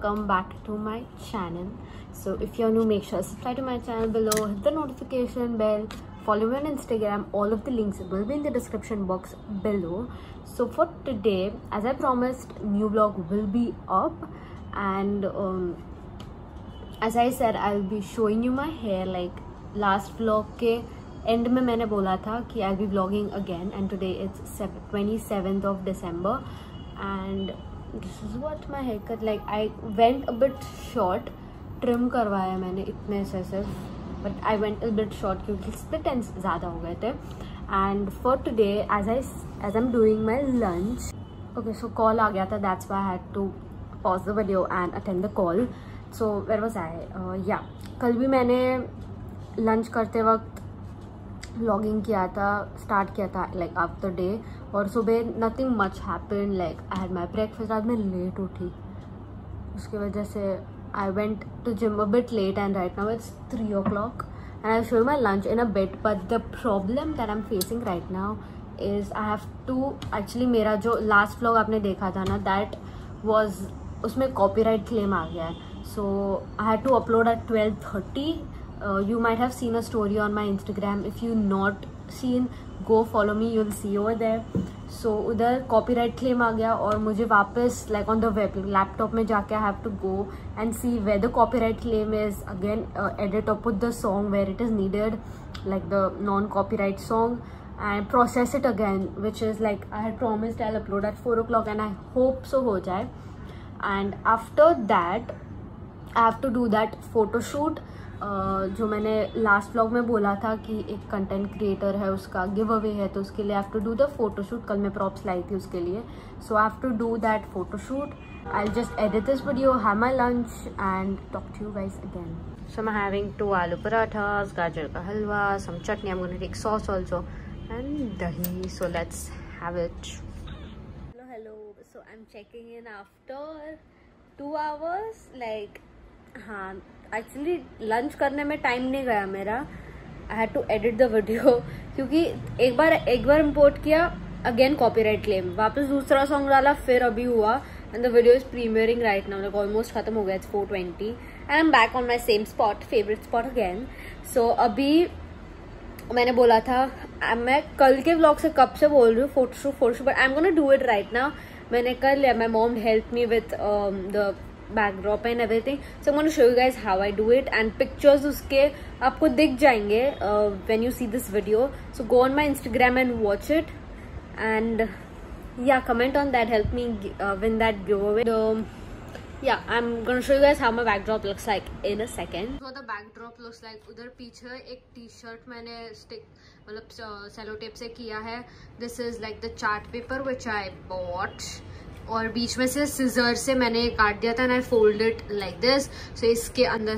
welcome back to my channel. So if you're new, make sure to subscribe to my channel below, hit the notification bell, follow me on Instagram. All of the links will be in the description box below. So for today, as I promised, new vlog will be up, and as I said, I'll be showing you my hair. Like last vlog के end में मैंने बोला था कि I'll be vlogging again, and today it's 27th of December, and this is what my haircut like. I went a bit short, trim करवाया मैंने इतने से सिर्फ, but I went a bit short क्योंकि split ends ज़्यादा हो गए थे. And for today, as I'm doing my lunch, okay, so call आ गया था, that's why I had to pause the video and attend the call. So where was I? Yeah, कल भी मैंने lunch करते वक्त vlogging किया था, start किया था like after day, और सुबह nothing much happened. Like I had my breakfast, आज मैं late उठी, उसकी वजह से I went to gym a bit late, and right now it's 3 o'clock and I'll show you my lunch in a bit. But the problem that I'm facing right now is I have to actually, मेरा जो last vlog आपने देखा था ना, that was उसमें copyright claim आ गया है, so I had to upload at 12:30. You might have seen a story on my Instagram. If you not seen, go follow me, you'll see over there. So उधर copyright claim आ गया और मुझे वापस like on the web laptop में जाके I have to go and see where the copyright claim is, again edit or put the song where it is needed, like the non-copyright song, and process it again, which is like I had promised I'll upload at 4 o'clock, and I hope so हो जाए. And after that I have to do that photo shoot. जो मैंने last vlog में बोला था कि एक content creator है, उसका गिव अवे है, तो उसके लिए I have to do the photoshoot. कल मैं प्रॉप्स लाई थी उसके लिए, so I have to do that photoshoot. I will just edit this video, have my lunch and talk to you guys again. So I am having 2 aloo parathas, gajar ka halwa, some chutney, I am gonna take sauce also, and dahi. So let's have it. Hello, so I am checking in after 2 hours. Like हाँ, actually lunch करने में time नहीं गया मेरा. I had to edit the video क्योंकि एक बार import किया, अगेन कॉपीराइट क्लेम, वापस दूसरा सॉन्ग डाला, फिर अभी हुआ, and the video is premiering right now. Like almost खत्म हो गया. It's 4:20 and I am back on my same spot, favourite spot again. So अभी मैंने बोला था, मैं कल के व्लॉग से कब से बोल रही हूँ photoshoot, but I am gonna do it right now. मैंने कर लिया. My mom help me with the backdrop and everything, so I'm going to show you guys how I do it, and pictures उसके आपको दिख जाएंगे when you see this video. So go on my Instagram and watch it, and yeah, comment on that, help me win that giveaway. Yeah, I'm going to show you guys how my backdrop looks like in a second. So the backdrop looks like, उधर पीछे एक t-shirt मैंने stick मतलब cello tape से किया है. This is like the chart paper which I bought, और बीच में से सिजर से मैंने काट दिया था, and I fold it like this. So इसके अंदर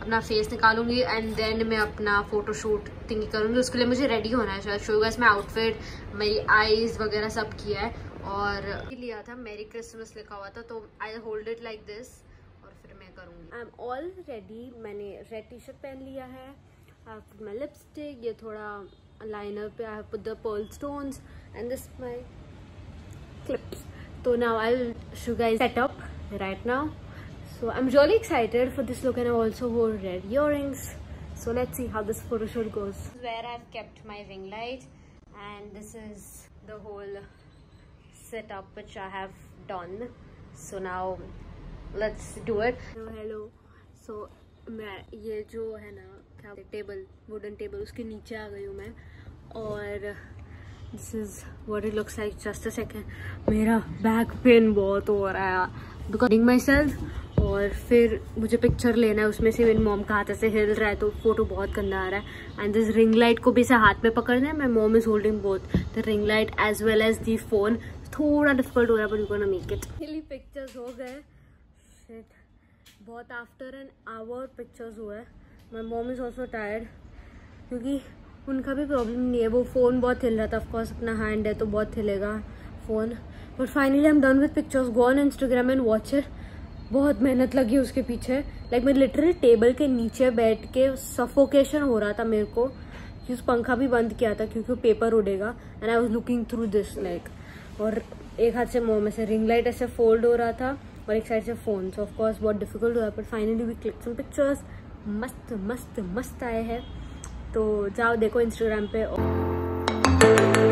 अपना फेस निकालूंगी, एंड देन मैं अपना फोटोशूट थिंग करूंगी. उसके लिए मुझे रेडी होना है. Show you guys my outfit, मेरी आईज वगैरह सब किया है, और लिया था मेरी क्रिसमस लिखा हुआ था, तो I hold it like this, और फिर मैं करूँगी. I am all ready. मैंने रेड टी शर्ट पहन लिया है, I have put my lipstick, ये थोड़ा लाइनर पे I have put the pearl stones, and this my clips. So now I'll show you guys set up right now. So I'm really excited for this look, and I also wore red earrings. So let's see how this photo shoot goes. This is where I've kept my ring light, and this is the whole setup which I have done. So now let's do it. Hello. So मैं ये जो है ना क्या table, wooden table, उसके नीचे आ गई हूँ मैं, और This is what it looks like. Just a second. मेरा बैक पेन बहुत हो रहा है because myself, और फिर मुझे पिक्चर लेना है, उसमें से मेरी मॉम का हाथ ऐसे हिल रहा है, तो फोटो बहुत गंदा आ रहा है. एंड दिस रिंग लाइट को भी से हाथ में पकड़ना है. My mom is holding both the ring light as well as the phone. थोड़ा डिफिकल्ट हो रहा है, but you gonna make it. Pictures हो गए. शिट, बहुत आफ्टर एन आवर पिक्चर्स हुए. My mom is also tired क्योंकि उनका भी प्रॉब्लम नहीं है, वो फ़ोन बहुत हिल रहा था. ऑफकोर्स अपना हैंड है तो बहुत हिलेगा phone, but finally I am done with pictures. Go on Instagram and watch it. बहुत मेहनत लगी उसके पीछे. लाइक मैं लिटरली टेबल के नीचे बैठ के सफोकेशन हो रहा था मेरे को, कि उस पंखा भी बंद किया था क्योंकि पेपर उड़ेगा. And I was looking through this like, और एक हाथ से मुँह में से रिंग लाइट ऐसे फोल्ड हो रहा था, और एक साइड से फ़ोन। सो ऑफकोर्स बहुत डिफिकल्ट हुआ, पर finally we click some pictures. मस्त मस्त मस्त आए हैं, तो जाओ देखो इंस्टाग्राम पे।